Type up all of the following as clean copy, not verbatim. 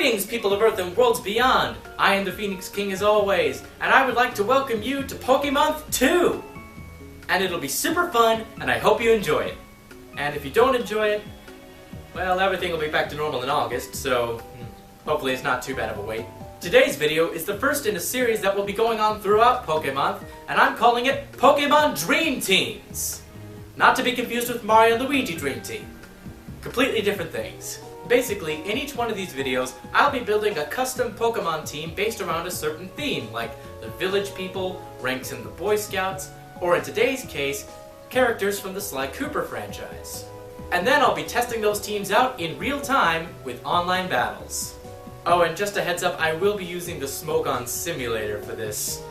Greetings, people of Earth and worlds beyond! I am the Phoenix King as always, and I would like to welcome you to Pokemon 2! And it'll be super fun, and I hope you enjoy it. And if you don't enjoy it, well, everything will be back to normal in August, so hopefully it's not too bad of a wait. Today's video is the first in a series that will be going on throughout Pokemon, and I'm calling it Pokemon Dream Teams. Not to be confused with Mario and Luigi Dream Team. Completely different things. Basically, in each one of these videos, I'll be building a custom Pokemon team based around a certain theme, like the village people, ranks in the Boy Scouts, or in today's case, characters from the Sly Cooper franchise. And then I'll be testing those teams out in real time with online battles. Oh, and just a heads up, I will be using the Smogon simulator for this,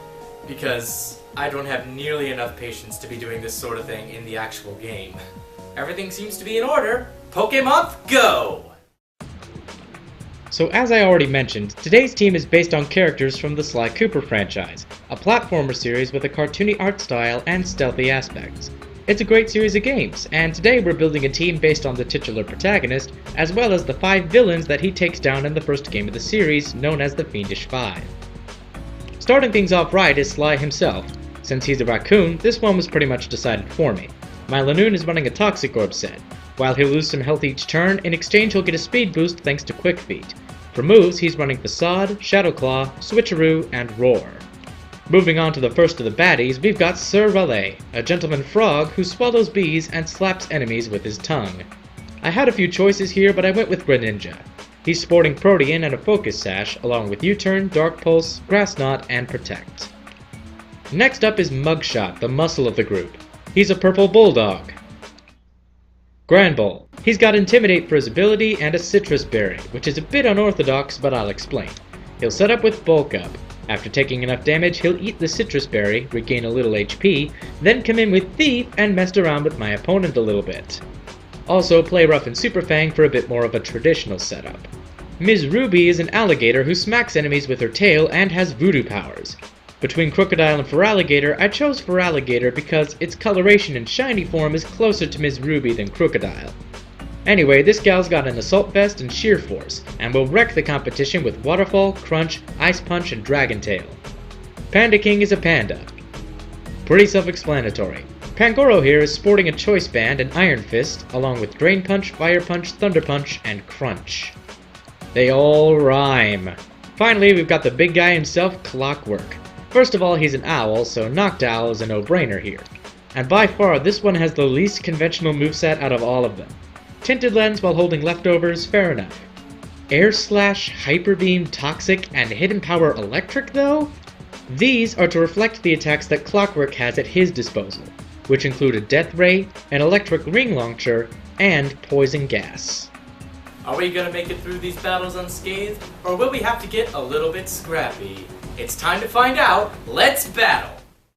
because I don't have nearly enough patience to be doing this sort of thing in the actual game. Everything seems to be in order. Pokemon Go! So as I already mentioned, today's team is based on characters from the Sly Cooper franchise, a platformer series with a cartoony art style and stealthy aspects. It's a great series of games, and today we're building a team based on the titular protagonist, as well as the 5 villains that he takes down in the first game of the series, known as the Fiendish Five. Starting things off right is Sly himself. Since he's a raccoon, this one was pretty much decided for me. My Lanoon is running a Toxic Orb set. While he'll lose some health each turn, in exchange he'll get a speed boost thanks to Quick Feet. For moves, he's running Facade, Shadow Claw, Switcheroo, and Roar. Moving on to the first of the baddies, we've got Sir Raleigh, a gentleman frog who swallows bees and slaps enemies with his tongue. I had a few choices here, but I went with Greninja. He's sporting Protean and a Focus Sash, along with U-Turn, Dark Pulse, Grass Knot, and Protect. Next up is Mugshot, the muscle of the group. He's a purple bulldog. Granbull. He's got Intimidate for his ability and a Citrus Berry, which is a bit unorthodox, but I'll explain. He'll set up with Bulk Up. After taking enough damage, he'll eat the Citrus Berry, regain a little HP, then come in with Thief and mess around with my opponent a little bit. Also play Rough and Super Fang for a bit more of a traditional setup. Ms. Ruby is an alligator who smacks enemies with her tail and has voodoo powers. Between Crocodile and Feraligatr, I chose Feraligatr because its coloration and shiny form is closer to Ms. Ruby than Crocodile. Anyway, this gal's got an Assault Vest and Sheer Force, and will wreck the competition with Waterfall, Crunch, Ice Punch, and Dragon Tail. Panda King is a panda. Pretty self-explanatory. Pangoro here is sporting a Choice Band and Iron Fist, along with Drain Punch, Fire Punch, Thunder Punch, and Crunch. They all rhyme. Finally, we've got the big guy himself, Clockwork. First of all, he's an owl, so Noctowl is a no-brainer here. And by far, this one has the least conventional moveset out of all of them. Tinted Lens while holding leftovers, fair enough. Air Slash, Hyper Beam, Toxic, and Hidden Power Electric though? These are to reflect the attacks that Clockwork has at his disposal, which include a Death Ray, an Electric Ring Launcher, and Poison Gas. Are we gonna make it through these battles unscathed, or will we have to get a little bit scrappy? It's time to find out. Let's battle!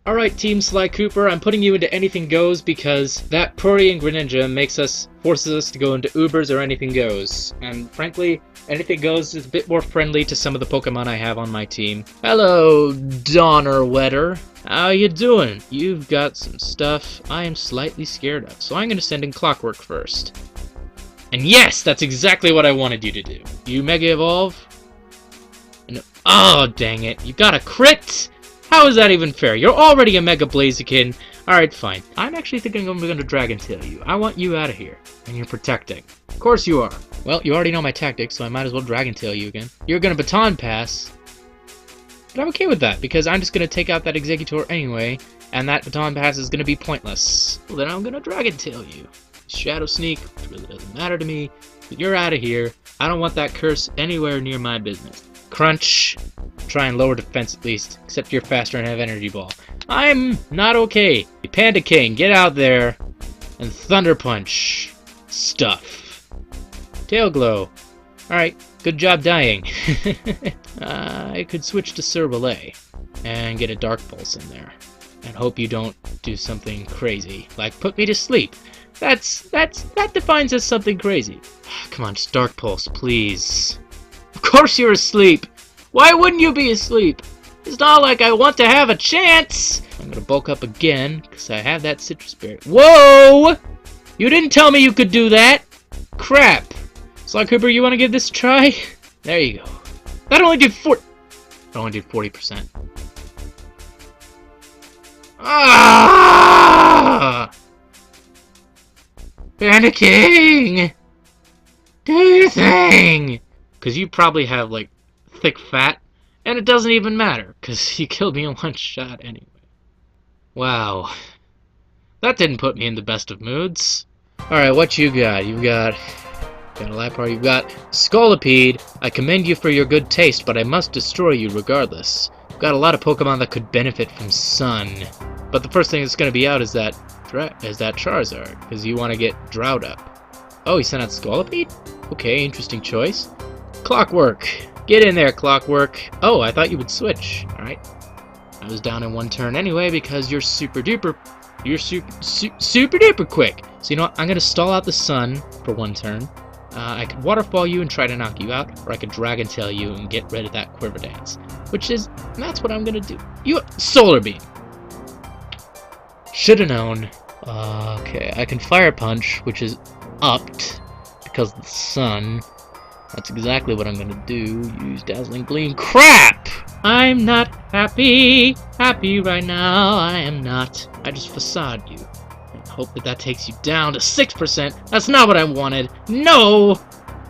Alright, Team Sly Cooper, I'm putting you into Anything Goes because that Protean Greninja forces us to go into Ubers or Anything Goes. And frankly, Anything Goes is a bit more friendly to some of the Pokemon I have on my team. Hello, Donner Wetter. How you doing? You've got some stuff I am slightly scared of, so I'm gonna send in Clockwork first. And yes, that's exactly what I wanted you to do. You Mega Evolve? No. Oh, dang it. You got a crit? How is that even fair? You're already a Mega Blaziken. Alright, fine. I'm actually thinking I'm going to Dragon Tail you. I want you out of here. And you're protecting. Of course you are. Well, you already know my tactics, so I might as well Dragon Tail you again. You're going to Baton Pass. But I'm okay with that, because I'm just going to take out that Exeggutor anyway, and that Baton Pass is going to be pointless. Well, then I'm going to Dragon Tail you. Shadow Sneak, which really doesn't matter to me. But you're out of here. I don't want that curse anywhere near my business. Crunch. Try and lower defense at least, except you're faster and have Energy Ball. I'm not okay. Panda King, get out there. And Thunder Punch. Stuff. Tail Glow. Alright, good job dying. I could switch to Sir Raleigh and get a Dark Pulse in there. And hope you don't do something crazy, like put me to sleep. That defines as something crazy. Come on, just Dark Pulse, please. Of course you're asleep. Why wouldn't you be asleep? It's not like I want to have a chance. I'm gonna bulk up again, because I have that Citrus Berry. Whoa! You didn't tell me you could do that! Crap! Sly Cooper, you want to give this a try? There you go. That only did 40%. Ah! Panicking! Do your thing! Because you probably have, like, thick fat, and it doesn't even matter, because you killed me in one shot anyway. Wow. That didn't put me in the best of moods. Alright, what you got? You've got a Lapar, you've got Scolipede. I commend you for your good taste, but I must destroy you regardless. You've got a lot of Pokemon that could benefit from Sun. But the first thing that's going to be out is that Charizard, because you want to get Drought up. Oh, he sent out Scolipede? Okay, interesting choice. Clockwork. Get in there, Clockwork. Oh, I thought you would switch. Alright. I was down in one turn anyway because you're super duper quick. So you know what? I'm going to stall out the Sun for one turn. I could Waterfall you and try to knock you out, or I could Dragon Tail you and get rid of that Quiver Dance. That's what I'm going to do. Solar Beam. Should have known. Okay, I can Fire Punch, which is upped because of the Sun. That's exactly what I'm gonna do. Use Dazzling Gleam. Crap! I'm not happy right now. I am not. I just facade you. And hope that takes you down to 6%. That's not what I wanted. No!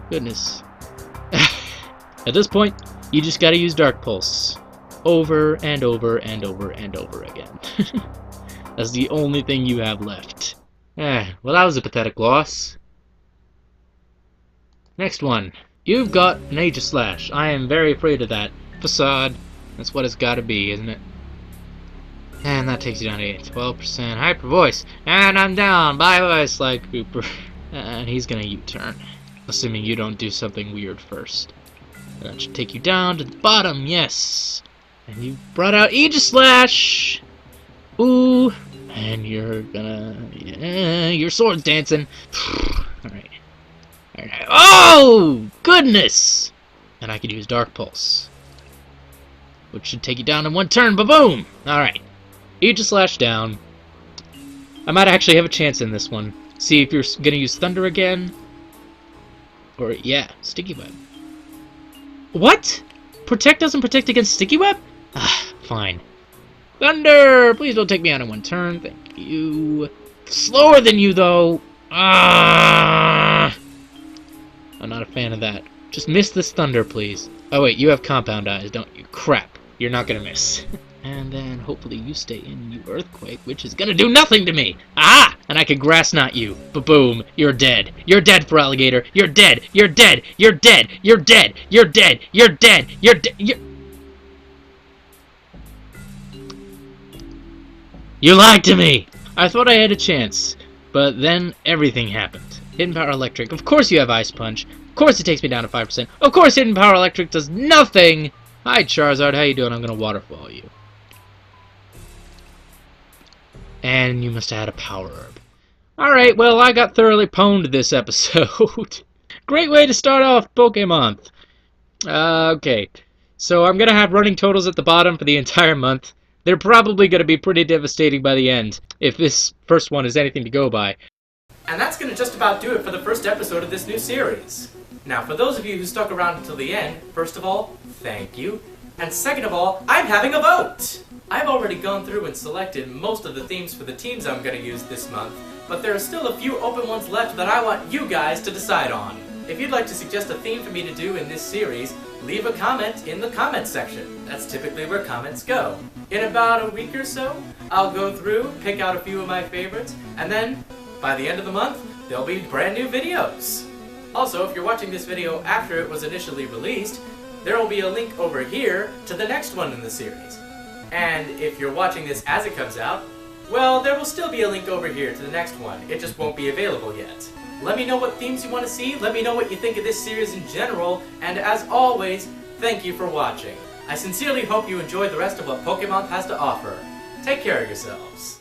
Goodness. At this point, you just gotta use Dark Pulse. Over and over and over and over again. That's the only thing you have left. Well, that was a pathetic loss. Next one. You've got an Aegislash. I am very afraid of that. Facade. That's what it's gotta be, isn't it? And that takes you down to 12%. Hyper Voice. And I'm down. Bye-bye, Sly Cooper. And he's gonna U-turn. Assuming you don't do something weird first. That should take you down to the bottom, yes. And you brought out Aegislash. Ooh. And you're gonna... Yeah, your sword's dancing. Alright. Alright. Oh! Goodness! And I could use Dark Pulse. Which should take you down in one turn. Ba-boom! Alright. Aegislash down. I might actually have a chance in this one. See if you're gonna use Thunder again. Or, yeah, Sticky Web. What? Protect doesn't protect against Sticky Web? Ah, fine. Thunder! Please don't take me out in one turn. Thank you. Slower than you, though. Ah! I'm not a fan of that. Just miss this Thunder, please. Oh, wait, you have Compound Eyes, don't you? Crap. You're not gonna miss. And then, hopefully, you stay in, you Earthquake, which is gonna do nothing to me! Ah! And I can Grass Knot you. Ba-boom. You're dead. You're dead, for Alligator. You're dead. You're dead. You're dead. You're dead. You're dead. You're dead. You're dead. You lied to me! I thought I had a chance, but then everything happened. Hidden Power Electric. Of course you have Ice Punch. Of course it takes me down to 5%. Of course Hidden Power Electric does nothing! Hi Charizard, how you doing? I'm gonna Waterfall you. And you must have had a Power Herb. Alright, well I got thoroughly pwned this episode. Great way to start off Pokemon. Okay, so I'm gonna have running totals at the bottom for the entire month. They're probably going to be pretty devastating by the end, if this first one is anything to go by. And that's going to just about do it for the first episode of this new series. Now, for those of you who stuck around until the end, first of all, thank you. And second of all, I'm having a vote! I've already gone through and selected most of the themes for the teams I'm going to use this month, but there are still a few open ones left that I want you guys to decide on. If you'd like to suggest a theme for me to do in this series, leave a comment in the comments section. That's typically where comments go. In about a week or so, I'll go through, pick out a few of my favorites, and then, by the end of the month, there'll be brand new videos. Also, if you're watching this video after it was initially released, there will be a link over here to the next one in the series. And if you're watching this as it comes out, well, there will still be a link over here to the next one. It just won't be available yet. Let me know what themes you want to see, let me know what you think of this series in general, and as always, thank you for watching. I sincerely hope you enjoyed the rest of what Pokemon has to offer. Take care of yourselves.